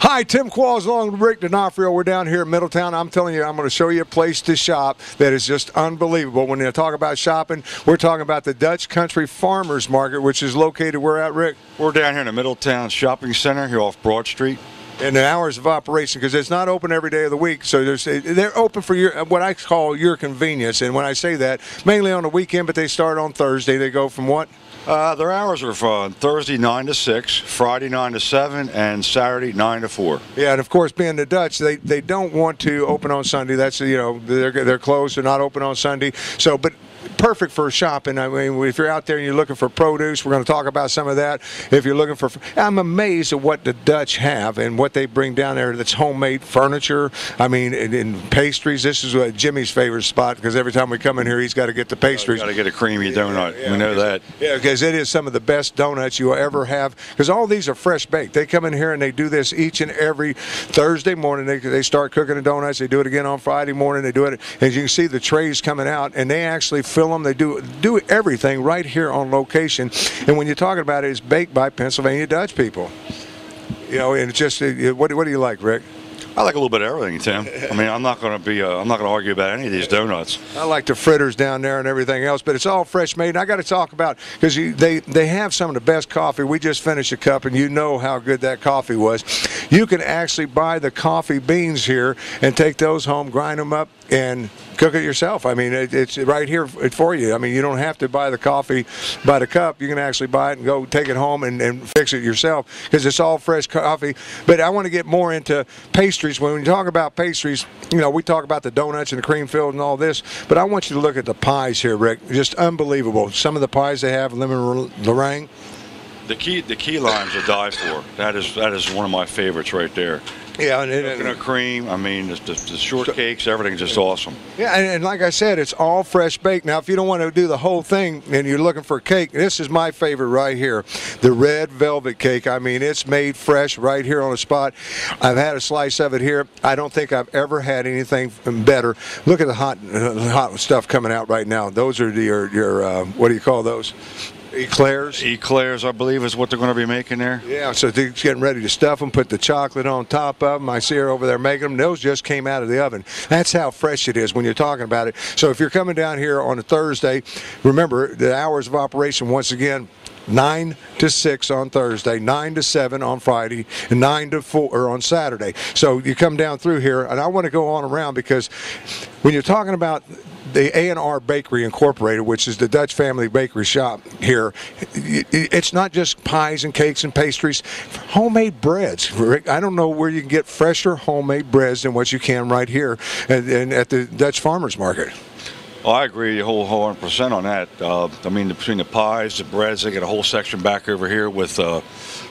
Hi, Tim Qualls along with Rick D'Onofrio. We're down here in Middletown. I'm telling you, I'm going to show you a place to shop that is just unbelievable. When you talk about shopping, we're talking about the Dutch Country Farmers Market, which is located where at, Rick? We're down here in the Middletown Shopping Center here off Broad Street. And the hours of operation, because it's not open every day of the week, so they're open for your what I call your convenience. And when I say that, mainly on the weekend, but they start on Thursday. They go from what? Their hours are from Thursday 9 to 6, Friday 9 to 7, and Saturday 9 to 4. Yeah, and of course, being the Dutch, they don't want to open on Sunday. That's they're closed. They're not open on Sunday. So, but perfect for shopping. I mean, if you're out there and you're looking for produce, we're going to talk about some of that. If you're looking for, I'm amazed at what the Dutch have and what they bring down there that's homemade furniture. I mean, and pastries. This is Jimmy's favorite spot because every time we come in here, he's got to get the pastries. Got to get a creamy donut. Yeah, we know that. Yeah, because it is some of the best donuts you will ever have. Because all these are fresh baked. They come in here and they do this each and every Thursday morning. They start cooking the donuts. They do it again on Friday morning. They do it. As you can see, the trays coming out, and they actually fill them. They do everything right here on location. And when you're talking about it, it's baked by Pennsylvania Dutch people. You know, and it's just what do you like, Rick? I like a little bit of everything, Tim. I mean, I'm not going to argue about any of these donuts. I like the fritters down there and everything else, but it's all fresh made. And I got to talk about, because they have some of the best coffee. We just finished a cup, and you know how good that coffee was. You can actually buy the coffee beans here and take those home, grind them up, and cook it yourself. I mean, it's right here for you. I mean, you don't have to buy the coffee by the cup. You can actually buy it and go take it home and fix it yourself because it's all fresh coffee. But I want to get more into pastries. When we talk about pastries, you know, we talk about the donuts and the cream filled and all this, but I want you to look at the pies here, Rick. Just unbelievable. Some of the pies they have, lemon meringue. The key limes to die for. That is one of my favorites right there. Yeah, and cream. I mean, the shortcakes, everything's just awesome. Yeah, and like I said, it's all fresh baked. Now, if you don't want to do the whole thing and you're looking for cake, this is my favorite right here, the red velvet cake. I mean, it's made fresh right here on the spot. I've had a slice of it here. I don't think I've ever had anything better. Look at the hot stuff coming out right now. Those are your what do you call those? Eclairs? Eclairs, I believe, is what they're going to be making there. Yeah, so they're getting ready to stuff them, put the chocolate on top of them. I see her over there making them. Those just came out of the oven. That's how fresh it is when you're talking about it. So if you're coming down here on a Thursday, remember the hours of operation, once again, 9 to 6 on Thursday, 9 to 7 on Friday, and 9 to 4 on Saturday. So you come down through here, and I want to go on around because when you're talking about the A&R Bakery Incorporated, which is the Dutch family bakery shop here, it's not just pies and cakes and pastries, homemade breads. Rick, I don't know where you can get fresher homemade breads than what you can right here and at the Dutch Farmers Market. Oh, I agree a whole 100% on that. I mean, between the pies, the breads, they got a whole section back over here with,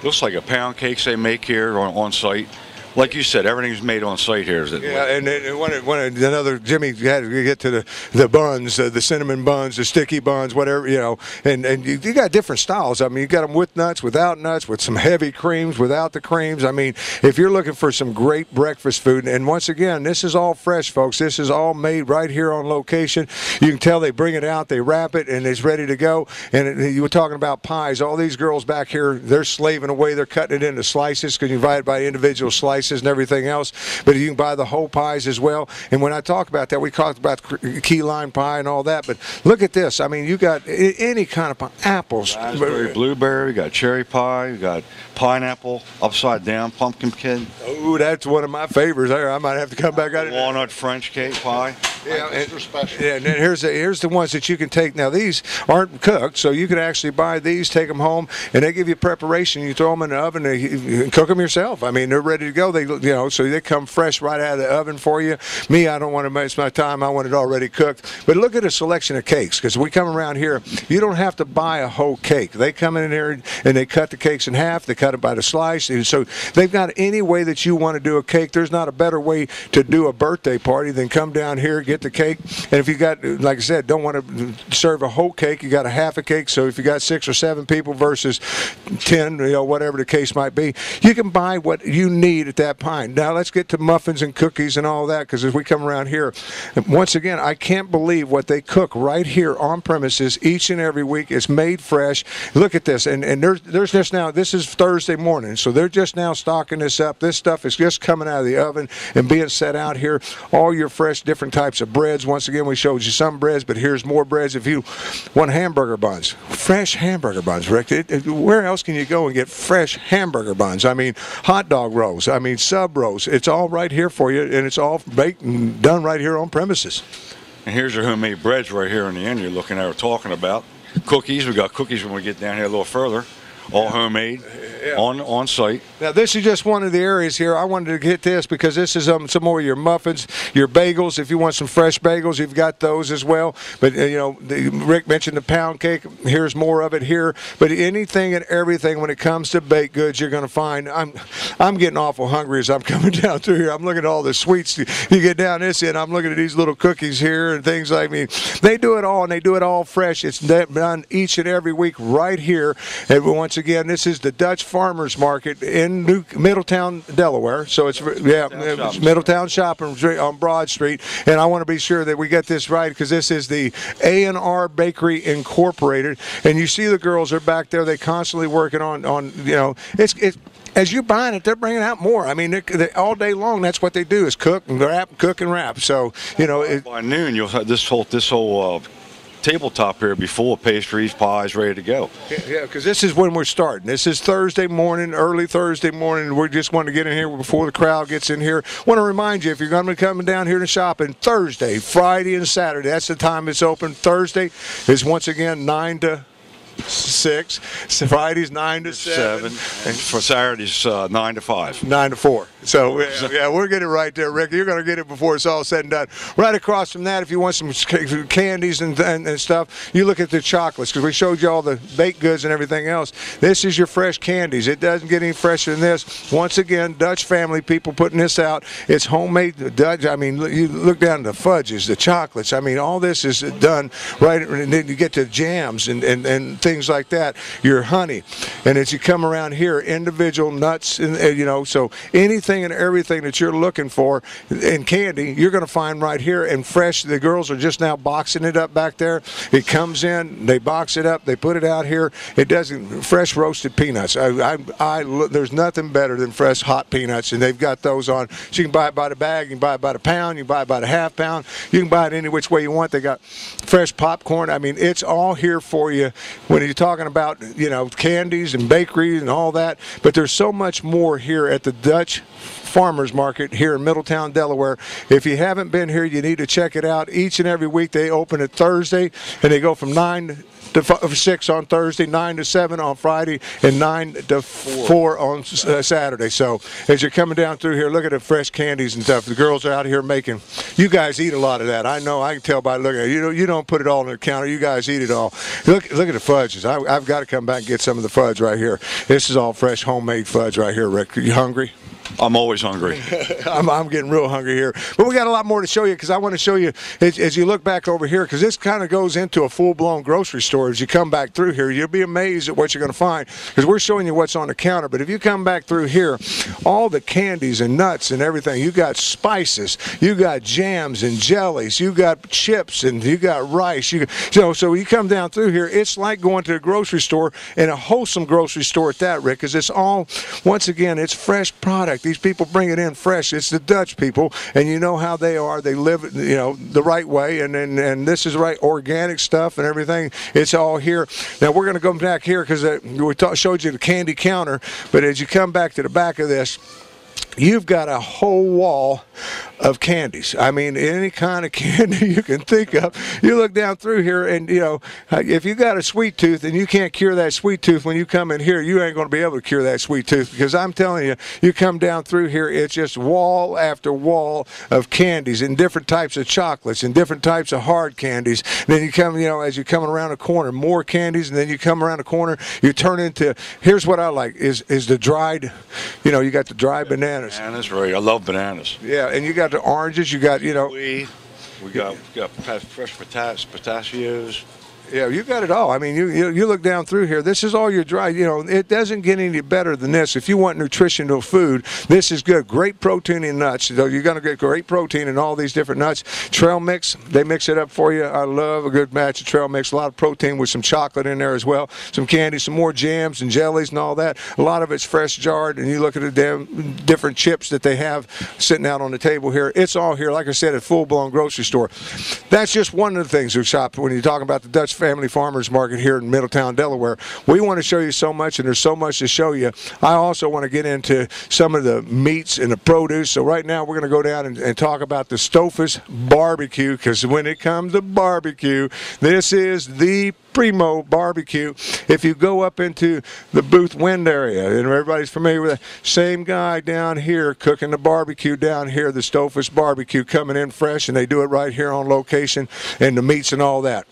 looks like a pound cakes they make here on site. Like you said, everything's made on site here. Yeah, and another Jimmy had to get to the buns, the cinnamon buns, the sticky buns, whatever, you know. And you got different styles. I mean, you got them with nuts, without nuts, with some heavy creams, without the creams. I mean, if you're looking for some great breakfast food, and once again, this is all fresh, folks. This is all made right here on location. You can tell they bring it out, they wrap it, and it's ready to go. And you were talking about pies. All these girls back here, they're slaving away. They're cutting it into slices because you buy it by individual slices and everything else, but you can buy the whole pies as well. And when I talk about that, we talked about key lime pie and all that, but look at this. I mean, you got any kind of pie, apples, raspberry, blueberry, you got cherry pie, you got pineapple, upside down pumpkin cake. Oh, that's one of my favorites there. I might have to come back on it. Walnut French cake pie. Yeah, and, special. Yeah, and then here's the ones that you can take. Now these aren't cooked, so you can actually buy these, take them home, and they give you preparation. You throw them in the oven, and you can cook them yourself. I mean, they're ready to go. So they come fresh right out of the oven for you. Me, I don't want to waste my time. I want it already cooked. But look at a selection of cakes, because we come around here, you don't have to buy a whole cake. They come in here and they cut the cakes in half. They cut it by the slice, and so they've got any way that you want to do a cake. There's not a better way to do a birthday party than come down here, get the cake. And if you got, like I said, don't want to serve a whole cake, you got a half a cake. So if you got 6 or 7 people versus 10, whatever the case might be, you can buy what you need at that point. Now let's get to muffins and cookies and all that, because as we come around here, once again, I can't believe what they cook right here on premises each and every week. It's made fresh. Look at this, and there's just now, this is Thursday morning, so they're just now stocking this up. This stuff is just coming out of the oven and being set out here. All your fresh different types of breads. Once again, we showed you some breads, but here's more breads. If you want hamburger buns, fresh hamburger buns, Rick, where else can you go and get fresh hamburger buns? I mean, hot dog rolls, I mean, sub rolls. It's all right here for you, and it's all baked and done right here on premises. And here's your homemade breads right here in the end you're looking at or talking about. Cookies, we got cookies when we get down here a little further. All homemade, on site. Now this is just one of the areas here. I wanted to get this because this is some more of your muffins, your bagels. If you want some fresh bagels, you've got those as well. But Rick mentioned the pound cake. Here's more of it here. But anything and everything when it comes to baked goods, you're going to find. I'm getting awful hungry as I'm coming down through here. I'm looking at all the sweets. You get down this end, I'm looking at these little cookies here and things like me. They do it all, and they do it all fresh. It's done each and every week right here. And once again, this is the Dutch Farmers Market in Middletown, Delaware. So it's Middletown Shopping on Broad Street, and I want to be sure that we get this right because this is the A&R Bakery Incorporated. And you see the girls are back there. They constantly working on it's. As you're buying it, they're bringing out more. I mean, they all day long. That's what they do is cook and wrap, cook and wrap. So by noon, you'll have this whole tabletop here be full of pastries, pies, ready to go. Yeah, because this is when we're starting. This is Thursday morning, early Thursday morning. We just want to get in here before the crowd gets in here. Want to remind you, if you're going to be coming down here to shopping Thursday, Friday, and Saturday, that's the time it's open. Thursday is once again 9 to 6. Friday's 9 to 7. And for Saturdays, 9 to 5. 9 to 4. So, we're getting it right there, Rick. You're going to get it before it's all said and done. Right across from that, if you want some candies and stuff, you look at the chocolates, because we showed you all the baked goods and everything else. This is your fresh candies. It doesn't get any fresher than this. Once again, Dutch family people putting this out. It's homemade Dutch. I mean, you look down the fudges, the chocolates. I mean, all this is done right, and then you get to jams and things like that. Your honey. And as you come around here, individual nuts, and so anything and everything that you're looking for in candy, you're going to find right here. And fresh, the girls are just now boxing it up back there. It comes in, they box it up, they put it out here. It doesn't, fresh roasted peanuts. There's nothing better than fresh hot peanuts, and they've got those on. So you can buy it by the bag, you can buy it by the pound, you can buy it by the half pound, you can buy it any which way you want. They got fresh popcorn. I mean, it's all here for you when you're talking about, candies and bakeries and all that. But there's so much more here at the Dutch Farmers Market here in Middletown, Delaware. If you haven't been here, you need to check it out. Each and every week they open at Thursday, and they go from 9 to 6 on Thursday, 9 to 7 on Friday, and 9 to 4 on Saturday. So as you're coming down through here, look at the fresh candies and stuff. The girls are out here making. You guys eat a lot of that. I know. I can tell by looking at it. You don't put it all on the counter. You guys eat it all. Look at the fudges. I've got to come back and get some of the fudge right here. This is all fresh homemade fudge right here, Rick. Are you hungry? I'm always hungry. I'm getting real hungry here. But we got a lot more to show you, because I want to show you as you look back over here, because this kind of goes into a full-blown grocery store. As you come back through here, you'll be amazed at what you're going to find, because we're showing you what's on the counter. But if you come back through here, all the candies and nuts and everything, you got spices, you got jams and jellies, you got chips, and you got rice. So you come down through here, it's like going to a grocery store, and a wholesome grocery store at that, Rick, because it's all, once again, it's fresh product. These people bring it in fresh. It's the Dutch people, and you know how they are. They live, the right way, and this is right organic stuff and everything. It's all here. Now we're going to go back here because we showed you the candy counter, but as you come back to the back of this, you've got a whole wall of candies. I mean, any kind of candy you can think of. You look down through here, and if you got a sweet tooth and you can't cure that sweet tooth when you come in here, you ain't going to be able to cure that sweet tooth, because I'm telling you, you come down through here, it's just wall after wall of candies and different types of chocolates and different types of hard candies. And then you come, as you're coming around a corner, more candies, and then you come around a corner, you turn into, here's what I like, is the dried, you got the dried bananas. Bananas, right. I love bananas. Yeah, and you got the oranges, you got, We got fresh pistachios. Yeah, you got it all. I mean, you look down through here. This is all your dry. You know, it doesn't get any better than this. If you want nutritional food, this is good. Great protein in nuts. So you're going to get great protein in all these different nuts. Trail mix, they mix it up for you. I love a good batch of trail mix. A lot of protein with some chocolate in there as well. Some candy, some more jams and jellies and all that. A lot of it's fresh jarred. And you look at the damn different chips that they have sitting out on the table here. It's all here, like I said, at full-blown grocery store. That's just one of the things we shop when you're talking about the Dutch Family Farmers Market here in Middletown, Delaware. We want to show you so much, and there's so much to show you. I also want to get into some of the meats and the produce. So right now we're going to go down and talk about the Stouffer's barbecue, because when it comes to barbecue, this is the primo barbecue. If you go up into the booth wind area, and everybody's familiar with that, same guy down here cooking the barbecue down here, the Stouffer's barbecue, coming in fresh, and they do it right here on location, and the meats and all that.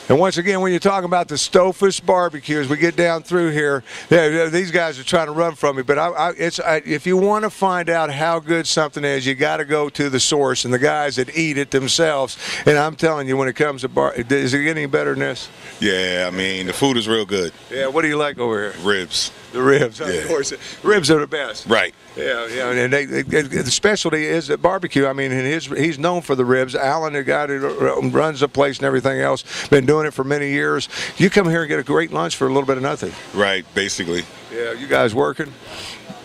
And once again, when you're talking about the Stouffer's barbecue, as we get down through here, these guys are trying to run from me. But if you want to find out how good something is, you got to go to the source and the guys that eat it themselves. And I'm telling you, when it comes to is it getting any better than this? Yeah, I mean, the food is real good. Yeah, what do you like over here? Ribs. The ribs, Yeah. of course. Ribs are the best. Right. Yeah, and the specialty is at barbecue. I mean, and he's known for the ribs. Alan, the guy who runs the place and everything else, been doing it for many years. You come here and get a great lunch for a little bit of nothing. Right, basically. Yeah, you guys working?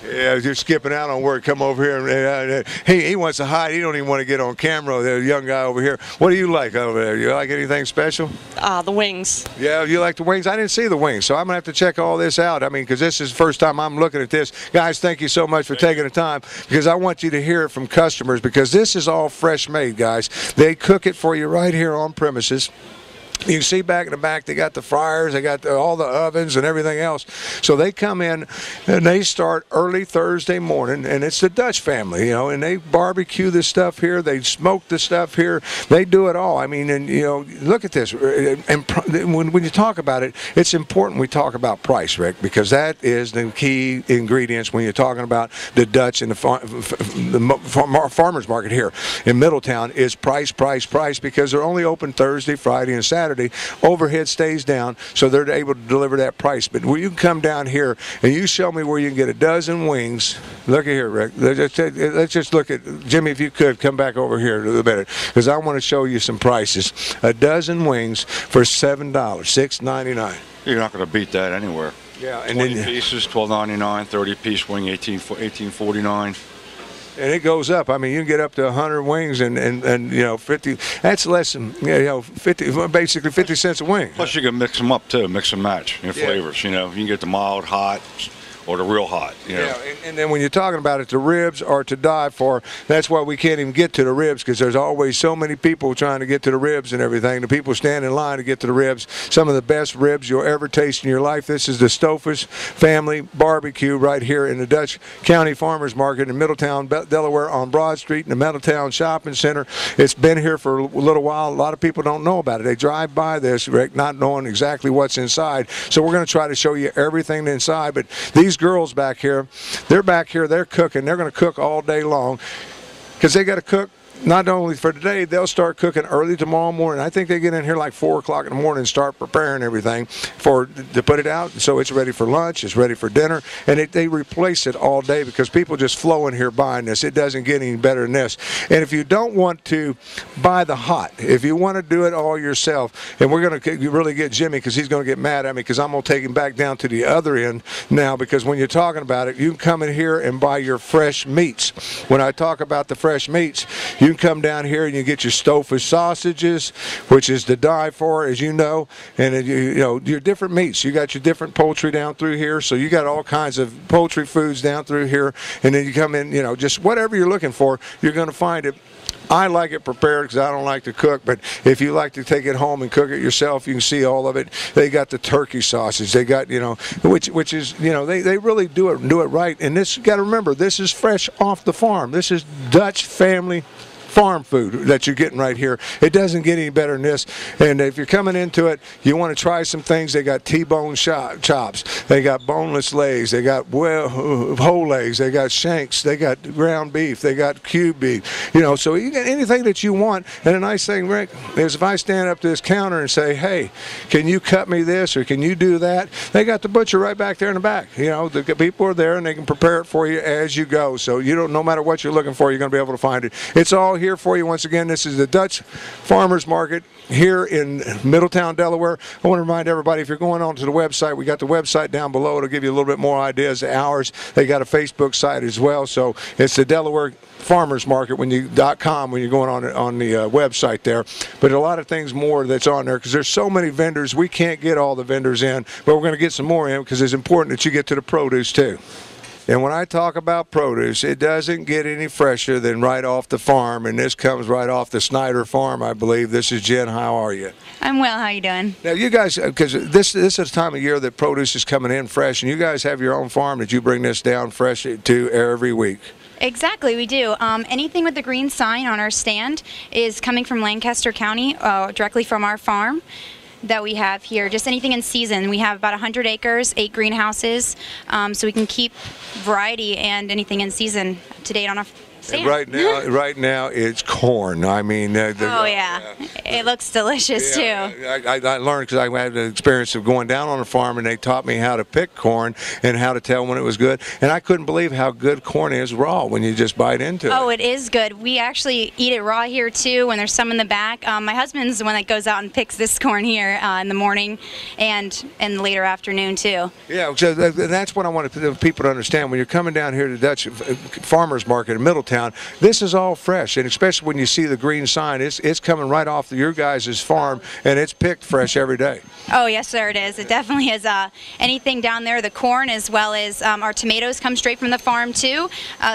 Yeah, you're skipping out on work. Come over here. And, he wants to hide. He don't even want to get on camera. The young guy over here. What do you like over there? You like anything special? The wings. Yeah, you like the wings? I didn't see the wings, so I'm going to have to check all this out. I mean, because this is the first time I'm looking at this. Guys, thank you so much for taking the time, because I want you to hear it from customers, because this is all fresh made, guys. They cook it for you right here on premises. You can see back in the back, they got the fryers, they got all the ovens and everything else. So they come in and they start early Thursday morning, and it's the Dutch family, you know, and they barbecue this stuff here, they smoke the stuff here, they do it all. I mean, and you know, look at this. And when you talk about it, it's important we talk about price, Rick, because that is the key ingredients when you're talking about the Dutch and the farmers market here in Middletown is price, because they're only open Thursday, Friday, and Saturday. Overhead stays down, so they're able to deliver that price. But when you come down here and you show me where you can get a dozen wings, look at here, Rick. Let's just look at Jimmy. If you could come back over here a minute, because I want to show you some prices. A dozen wings for $7, $6.99. You're not going to beat that anywhere. Yeah, and 20 then pieces, $12.99. 30-piece wing, $18.49. and it goes up. I mean, you can get up to 100 wings and you know 50. That's less than 50, basically 50 cents a wing. Plus, you can mix them up too, mix and match in flavors. You know, you can get the mild, hot, or the real hot. You know? Yeah, and then when you're talking about it, the ribs are to die for. That's why we can't even get to the ribs, because there's always so many people trying to get to the ribs and everything. The people stand in line to get to the ribs. Some of the best ribs you'll ever taste in your life. This is the Stouffer's family barbecue right here in the Dutch County Farmers Market in Middletown, Delaware, on Broad Street in the Middletown Shopping Center. It's been here for a little while. A lot of people don't know about it. They drive by this, Rick, not knowing exactly what's inside. So we're going to try to show you everything inside. But these girls back here, they're cooking. They're going to cook all day long, because they got to cook not only for today. They'll start cooking early tomorrow morning. I think they get in here like 4 o'clock in the morning and start preparing everything to put it out, so it's ready for lunch, it's ready for dinner, and they replace it all day, because people just flow in here buying this. It doesn't get any better than this. And if you don't want to buy the hot, if you want to do it all yourself, and we're going to really get Jimmy, because he's going to get mad at me, because I'm going to take him back down to the other end now, because when you're talking about it, you can come in here and buy your fresh meats. When I talk about the fresh meats, you can come down here and you get your Stouffer's sausages, which is to die for, as you know, and you know your different meats. You got your different poultry down through here, so you got all kinds of poultry foods down through here, and then you come in, you know, just whatever you're looking for, you're going to find it. I like it prepared because I don't like to cook, but if you like to take it home and cook it yourself, you can see all of it. They got the turkey sausage. They got, you know, which is, you know, they really do it right. And this, you got to remember, this is fresh off the farm. This is Dutch family farm food that you're getting right here. It doesn't get any better than this. And if you're coming into it, you want to try some things. They got T-bone chops. They got boneless legs. They got whole legs. They got shanks. They got ground beef. They got cube beef. You know, so you get anything that you want. And the nice thing, Rick, is if I stand up to this counter and say, hey, can you cut me this or can you do that? They got the butcher right back there in the back. You know, the people are there and they can prepare it for you as you go. So you don't, no matter what you're looking for, you're going to be able to find it. It's all here for you. Once again, this is the Dutch Farmers Market here in Middletown, Delaware. I want to remind everybody, if you're going on to the website, we got the website down below. It'll give you a little bit more ideas. The hours. They got a Facebook site as well. So it's the Delaware Farmers Market .com when you're going on the website there. But a lot of things more that's on there because there's so many vendors. We can't get all the vendors in, but we're going to get some more in because it's important that you get to the produce too. And when I talk about produce, it doesn't get any fresher than right off the farm, and this comes right off the Snyder farm, I believe. This is Jen. How are you? I'm well. How you doing? Now, you guys, because this is a time of year that produce is coming in fresh, and you guys have your own farm that you bring this down fresh to every week. Exactly, we do. Anything with the green sign on our stand is coming from Lancaster County, directly from our farm that we have here. Just anything in season. We have about 100 acres, 8 greenhouses, so we can keep variety and anything in season up to date on our stand. Right now, it's corn. I mean, oh yeah, it looks delicious too. I learned because I had the experience of going down on a farm, and they taught me how to pick corn and how to tell when it was good. And I couldn't believe how good corn is raw when you just bite into it. Oh, it is good. We actually eat it raw here too. When there's some in the back, my husband's the one that goes out and picks this corn here in the morning and in the later afternoon too. Yeah, so that's what I want people to understand. When you're coming down here to the Dutch Farmers Market in Middletown, this is all fresh, and especially when you see the green sign, it's coming right off your guys' farm, and it's picked fresh every day. Oh yes, sir, it is. It definitely is. Anything down there, the corn as well as our tomatoes come straight from the farm too.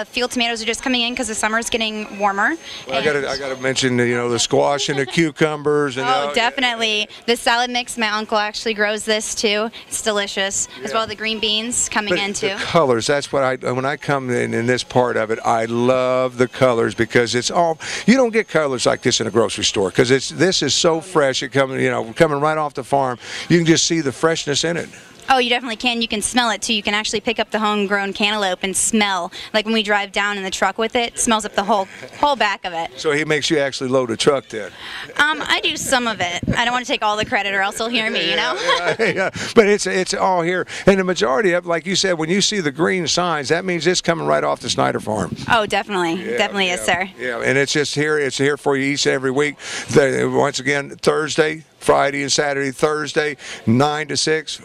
Field tomatoes are just coming in because the summer is getting warmer. Well, I got to mention the squash and the cucumbers. And definitely. The salad mix, my uncle actually grows this too. It's delicious. Yeah. As well as the green beans coming in too. The colors, that's what when I come in this part of it, I love the colors because it's all, you don't get colors like this in a grocery store because this is so fresh. It coming right off the farm. You can just see the freshness in it. Oh, you definitely can. You can smell it too. You can actually pick up the homegrown cantaloupe and smell. Like when we drive down in the truck with it, smells up the whole back of it. So he makes you actually load a truck then? I do some of it. I don't want to take all the credit or else he'll hear me, you know? Yeah. But it's all here. And the majority of, like you said, when you see the green signs, that means it's coming right off the Snyder farm. Oh, definitely. Definitely is, sir. Yeah, and it's just here. It's here for you each and every week. Once again, Thursday, Friday and Saturday. Thursday 9 to 6,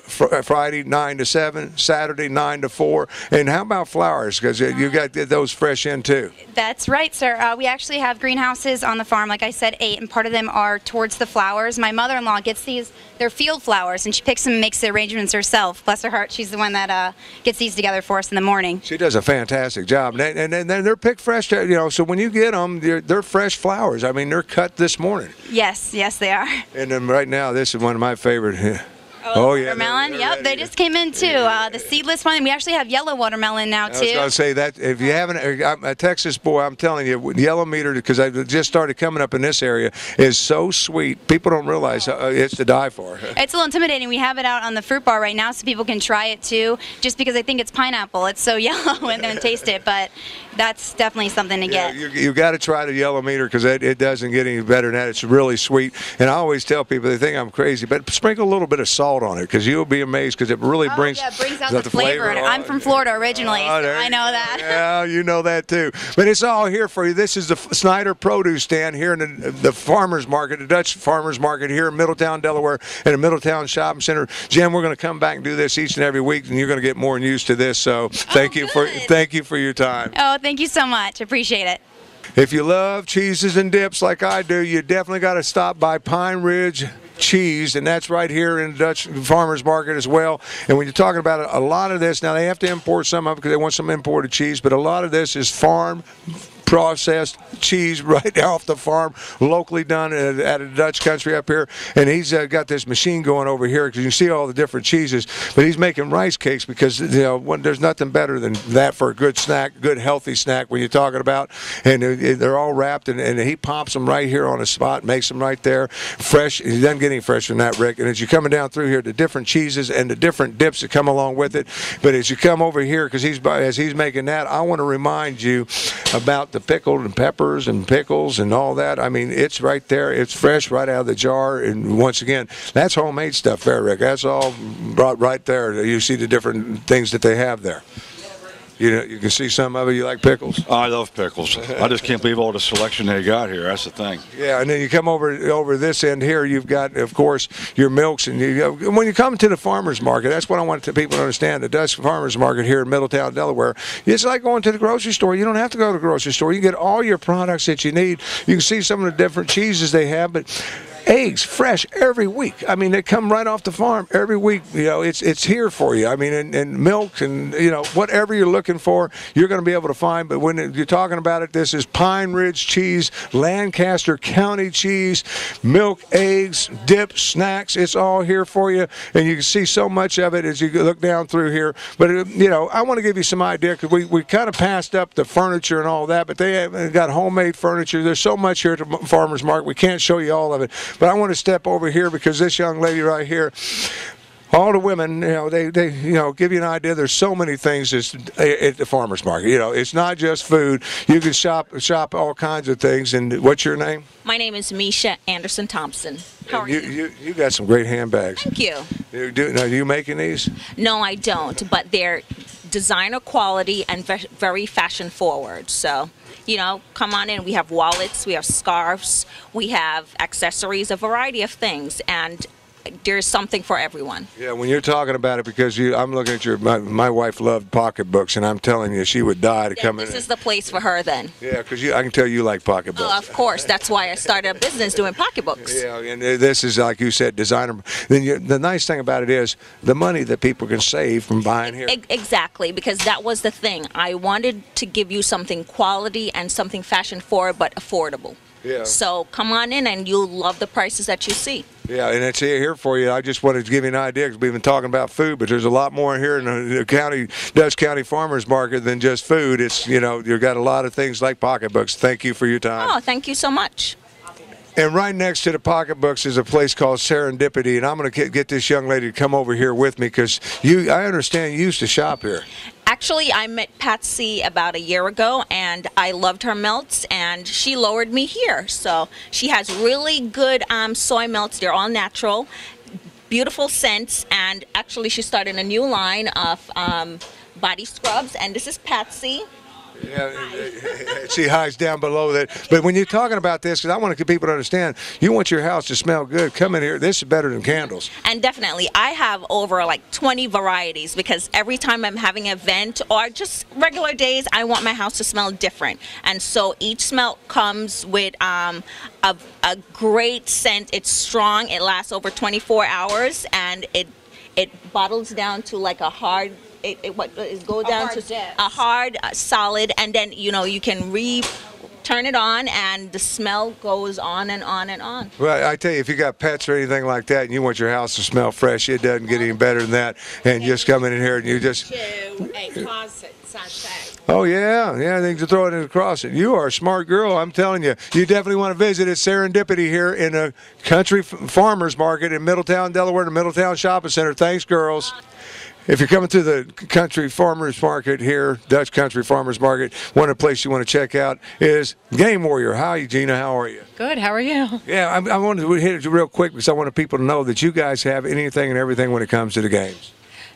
Friday 9 to 7, Saturday 9 to 4. And how about flowers? Because you got those fresh in too. That's right, sir. We actually have greenhouses on the farm, like I said, 8, and part of them are towards the flowers. My mother-in-law gets these, they're field flowers, and she picks them and makes the arrangements herself. Bless her heart, she's the one that gets these together for us in the morning. She does a fantastic job, and they're picked fresh. So when you get them, they're fresh flowers. I mean, they're cut this morning. Yes, they are. And then right now, this is one of my favorite. Oh yeah, watermelon. Yep, they just came in too. The seedless one. We actually have yellow watermelon now too. I was going to say that if you haven't, I'm a Texas boy, I'm telling you, yellow meter, because I just started coming up in this area, is so sweet. People don't realize it's to die for. It's a little intimidating. We have it out on the fruit bar right now, so people can try it too. Just because I think it's pineapple, it's so yellow and then taste it. But that's definitely something to get. You got to try the yellow meter because it doesn't get any better than that. It's really sweet. And I always tell people, they think I'm crazy, but sprinkle a little bit of salt on it because you'll be amazed because it really brings out the flavor. I'm from Florida originally, so I know that. Yeah, you know that too. But it's all here for you. This is the Snyder Produce Stand here in the Farmers Market, the Dutch Farmers Market here in Middletown, Delaware, in the Middletown Shopping Center. Jim, we're going to come back and do this each and every week, and you're going to get more used to this. So thank you for your time. Oh, thank you so much. Appreciate it. If you love cheeses and dips like I do, you definitely got to stop by Pine Ridge Cheese, and that's right here in the Dutch Farmers Market as well. And when you're talking about a lot of this, now they have to import some of it because they want some imported cheese, but a lot of this is farm processed cheese right off the farm, locally done at a Dutch Country up here. And he's got this machine going over here because you see all the different cheeses. But he's making rice cakes because there's nothing better than that for a good snack, good healthy snack when you're talking about. And they're all wrapped, and he pops them right here on the spot, makes them right there, fresh. He doesn't get any fresher than that, Rick. And as you're coming down through here, the different cheeses and the different dips that come along with it. But as you come over here, because as he's making that, I want to remind you about the pickled and peppers and pickles and all that. I mean, it's right there. It's fresh right out of the jar. And once again, that's homemade stuff there, Rick. That's all brought right there. You see the different things that they have there. You can see some of it. You like pickles? I love pickles. I just can't believe all the selection they got here. That's the thing. Yeah, and then you come over this end here. You've got, of course, your milks, and when you come to the farmers market, that's what I want people to understand. The Dutch Farmers Market here in Middletown, Delaware, it's like going to the grocery store. You don't have to go to the grocery store. You get all your products that you need. You can see some of the different cheeses they have, but eggs fresh every week. I mean, they come right off the farm every week. It's here for you. I mean, and milk and whatever you're looking for, you're going to be able to find. But when you're talking about it, this is Pine Ridge cheese, Lancaster County cheese, milk, eggs, dips, snacks. It's all here for you, and you can see so much of it as you look down through here. But I want to give you some idea because we kind of passed up the furniture and all that, but they have got homemade furniture. There's so much here at the farmers market. We can't show you all of it. But I want to step over here because this young lady right here, all the women, they give you an idea. There's so many things at the farmers market. It's not just food. You can shop all kinds of things. And what's your name? My name is Misha Anderson Thompson. How are you? You got some great handbags. Thank you. Are you making these? No, I don't. But they're designer quality and very fashion forward. So, come on in. We have wallets, we have scarves, we have accessories, a variety of things, and there's something for everyone. Yeah, when you're talking about it, because I'm looking at my wife loved pocketbooks, and I'm telling you, she would die to come in. This is the place for her then. Yeah, because I can tell you like pocketbooks. Oh, of course. That's why I started a business doing pocketbooks. Yeah, and this is, like you said, designer. Then the nice thing about it is the money that people can save from buying here. Exactly, because that was the thing. I wanted to give you something quality and something fashion forward but affordable. Yeah. So come on in and you'll love the prices that you see. Yeah, and it's here for you. I just wanted to give you an idea because we've been talking about food, but there's a lot more here in the Dutch County Farmers Market than just food. It's, you've got a lot of things like pocketbooks. Thank you for your time. Oh, thank you so much. And right next to the pocketbooks is a place called Serendipity, and I'm going to get this young lady to come over here with me because I understand you used to shop here. Actually, I met Patsy about a year ago, and I loved her melts, and she lowered me here. So she has really good soy melts. They're all natural, beautiful scents, and actually she started a new line of body scrubs, and this is Patsy. Yeah, she hides down below that. But when you're talking about this, because I want people to understand, you want your house to smell good. Come in here. This is better than candles. And definitely, I have over like 20 varieties because every time I'm having an event or just regular days, I want my house to smell different. And so each smell comes with a great scent. It's strong. It lasts over 24 hours, and it bottles down to like a hard. It go down to a hard, solid, and then you can turn it on, and the smell goes on and on and on. Well, I tell you, if you got pets or anything like that, and you want your house to smell fresh, it doesn't get any better than that. And just coming in here and you just to a closet sachet. Oh yeah, they can throw it in the closet. You are a smart girl, I'm telling you. You definitely want to visit at Serendipity here in a country farmers market in Middletown, Delaware, the Middletown Shopping Center. Thanks, girls. If you're coming to the country farmers market here, Dutch Country Farmers Market, one of the places you want to check out is Game Warrior. Hi, Gina. How are you? Good. How are you? Yeah, I wanted to hit it real quick because I want people to know that you guys have anything and everything when it comes to the games.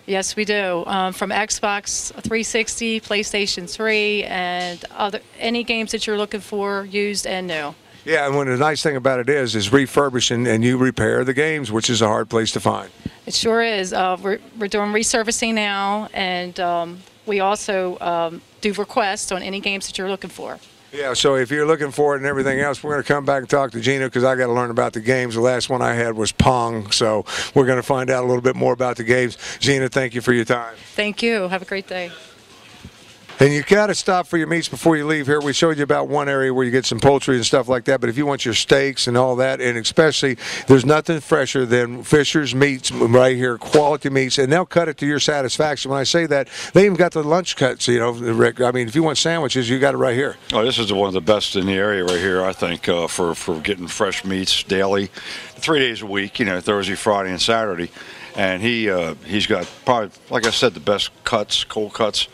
Yes, we do. From Xbox 360, PlayStation 3, and any games that you're looking for, used and new. Yeah, and the nice thing about it is refurbishing and you repair the games, which is a hard place to find. It sure is. We're doing resurfacing now, and we also do requests on any games that you're looking for. Yeah, so if you're looking for it and everything else, we're going to come back and talk to Gina because I got to learn about the games. The last one I had was Pong, so we're going to find out a little bit more about the games. Gina, thank you for your time. Thank you. Have a great day. And you got to stop for your meats before you leave here. We showed you about one area where you get some poultry and stuff like that, but if you want your steaks and all that, and especially, there's nothing fresher than Fisher's Meats right here, quality meats, and they'll cut it to your satisfaction. When I say that, they even got the lunch cuts, you know, Rick. I mean, if you want sandwiches, you got it right here. Oh, this is one of the best in the area right here, I think, for getting fresh meats daily, 3 days a week, you know, Thursday, Friday, and Saturday. And he's got probably, like I said, the best cuts, cold cuts.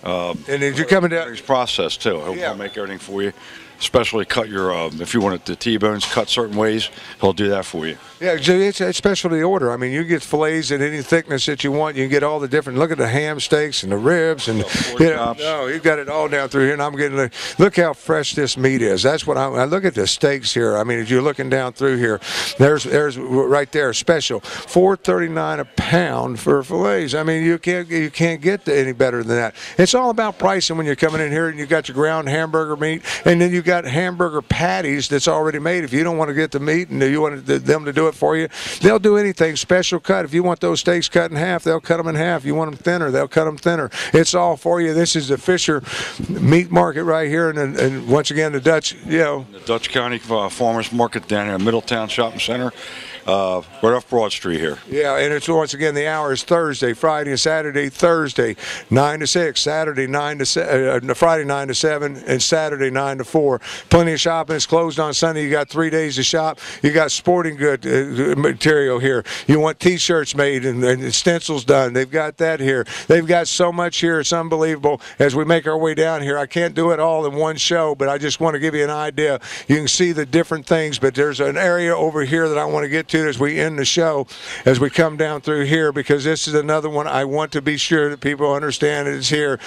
And if you're coming down, His process too. He'll make everything for you. Especially cut your, if you want the T-bones cut certain ways, he'll do that for you. yeah, it's a specialty order. I mean, you get fillets in any thickness that you want. You can get all the different. Look at the ham steaks and the ribs, and you know, no, you've got it all down through here. And I'm getting look how fresh this meat is. That's what I look at the steaks here. I mean, as you're looking down through here, there's right there special $4.39 a pound for fillets. I mean, you can't get any better than that. It's all about pricing when you're coming in here and you got your ground hamburger meat, and then you got hamburger patties that's already made. If you don't want to get the meat and you want them to do it for you, they'll do anything. Special cut. If you want those steaks cut in half, they'll cut them in half. You want them thinner, they'll cut them thinner. It's all for you. This is the Fisher Meat Market right here, and once again, the Dutch, you know. The Dutch County Farmers Market down here in Middletown Shopping Center, right off Broad Street here. Yeah, and it's once again, the hour is Thursday, Friday, and Saturday. Thursday 9 to 6, Saturday 9 to Friday 9 to 7, and Saturday 9 to 4. Plenty of shopping. It's closed on Sunday. You got 3 days to shop. You got sporting good material here. You want T-shirts made and stencils done. They've got that here. They've got so much here. It's unbelievable. As we make our way down here, I can't do it all in one show, but I just want to give you an idea. You can see the different things, but there's an area over here that I want to get to as we end the show, as we come down through here, because this is another one I want to be sure that people understand it's here.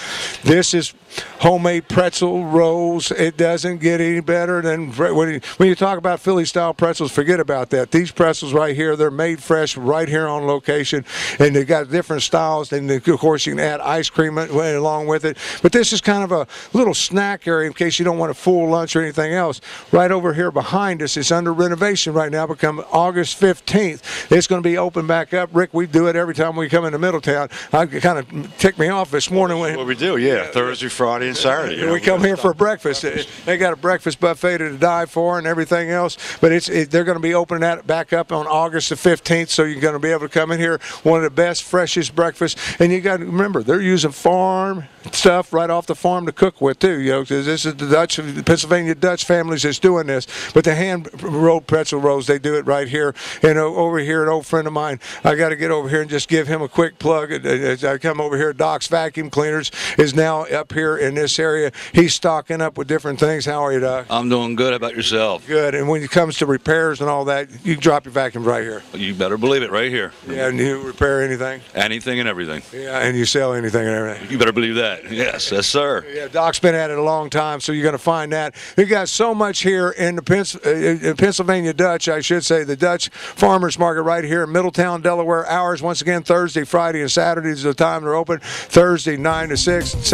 This is homemade pretzel rolls. It doesn't get any better than when you talk about Philly style pretzels. Forget about that. These pretzels right here, they're made fresh right here on location, and they got different styles. And of course, you can add ice cream along with it. But this is kind of a little snack area in case you don't want a full lunch or anything else. Right over here behind us, it's under renovation right now. Become August 15th, it's going to be open back up. Rick, we do it every time we come into Middletown. I kind of ticked me off this morning when What we do, Thursday, Friday, and Saturday. You know, we come here for breakfast. They got a breakfast buffet to die for and everything else. But they're going to be opening that back up on August the 15th, so you're going to be able to come in here. One of the best, freshest breakfasts. And you got to remember, they're using farm stuff right off the farm to cook with too. You know, because this is the Pennsylvania Dutch families that's doing this. But the hand-rolled pretzel rolls, they do it right here. And over here, an old friend of mine, I got to get over here and just give him a quick plug. As I come over here, Doc's Vacuum Cleaners is now up here in this area. He's stocking up with different things. How are you, Doc? I'm doing good. How about yourself? Good. And when it comes to repairs and all that, you can drop your vacuum right here. You better believe it, right here. Yeah, and you repair anything? Anything and everything. Yeah, and you sell anything and everything. You better believe that. Yes, sir. Yeah, Doc's been at it a long time, so you're going to find that. We got so much here in the Pennsylvania Dutch, I should say, the Dutch Farmers Market right here in Middletown, Delaware. Hours, once again, Thursday, Friday, and Saturday is the time they're open. Thursday, 9 to 6,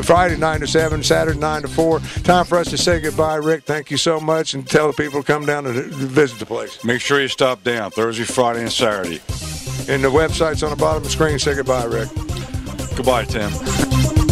Friday, 9 to 7, Saturday, 9 to 4. Time for us to say goodbye, Rick. Thank you so much, and tell the people to come down and visit the place. Make sure you stop down Thursday, Friday, and Saturday. And the website's on the bottom of the screen. Say goodbye, Rick. Goodbye, Tim.